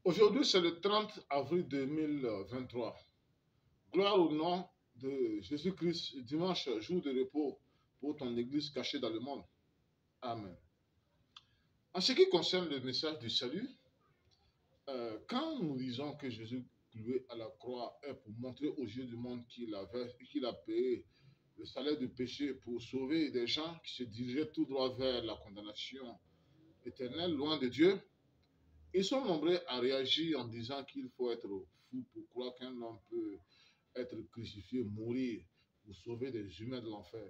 Aujourd'hui, c'est le 30 avril 2023. Gloire au nom de Jésus-Christ. Dimanche, jour de repos pour ton église cachée dans le monde. Amen. En ce qui concerne le message du salut, quand nous disons que Jésus cloué à la croix est pour montrer aux yeux du monde qu'il a payé le salaire du péché pour sauver des gens qui se dirigeaient tout droit vers la condamnation éternelle, loin de Dieu, ils sont nombreux à réagir en disant qu'il faut être fou pour croire qu'un homme peut être crucifié, mourir pour sauver des humains de l'enfer.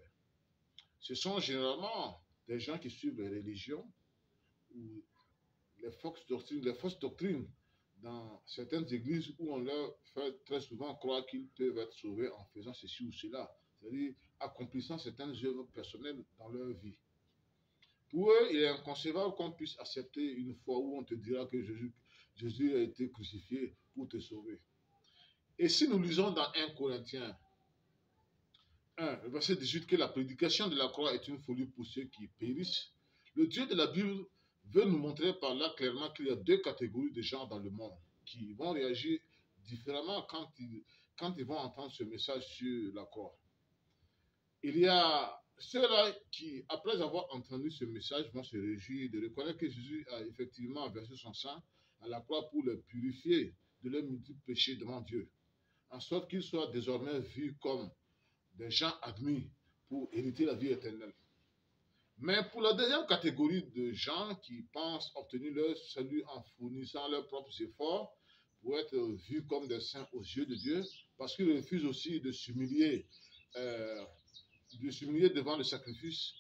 Ce sont généralement des gens qui suivent les religions ou les fausses doctrines dans certaines églises où on leur fait très souvent croire qu'ils peuvent être sauvés en faisant ceci ou cela, c'est-à-dire accomplissant certaines œuvres personnelles dans leur vie. Pour eux, il est inconcevable qu'on puisse accepter une foi où on te dira que Jésus a été crucifié pour te sauver. Et si nous lisons dans 1 Corinthiens 1, le verset 18, que la prédication de la croix est une folie pour ceux qui périssent, le Dieu de la Bible veut nous montrer par là clairement qu'il y a deux catégories de gens dans le monde qui vont réagir différemment quand ils vont entendre ce message sur la croix. Il y a ceux-là qui, après avoir entendu ce message, vont se réjouir de reconnaître que Jésus a effectivement versé son sang à la croix pour les purifier de leurs multiples péchés devant Dieu, en sorte qu'ils soient désormais vus comme des gens admis pour hériter la vie éternelle. Mais pour la deuxième catégorie de gens qui pensent obtenir leur salut en fournissant leurs propres efforts pour être vus comme des saints aux yeux de Dieu, parce qu'ils refusent aussi de s'humilier devant le sacrifice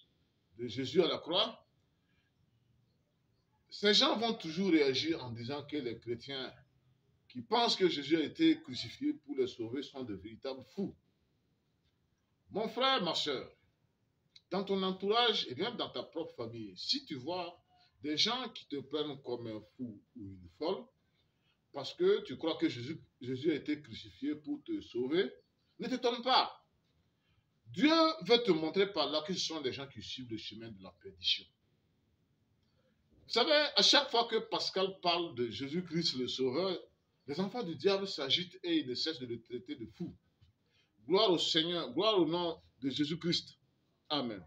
de Jésus à la croix, ces gens vont toujours réagir en disant que les chrétiens qui pensent que Jésus a été crucifié pour les sauver sont de véritables fous. Mon frère, ma soeur, dans ton entourage et même dans ta propre famille, si tu vois des gens qui te prennent comme un fou ou une folle, parce que tu crois que Jésus a été crucifié pour te sauver, ne t'étonne pas. Dieu veut te montrer par là que ce sont des gens qui suivent le chemin de la perdition. Vous savez, à chaque fois que Pascal parle de Jésus-Christ le Sauveur, les enfants du diable s'agitent et ils ne cessent de le traiter de fou. Gloire au Seigneur, gloire au nom de Jésus-Christ. Amen.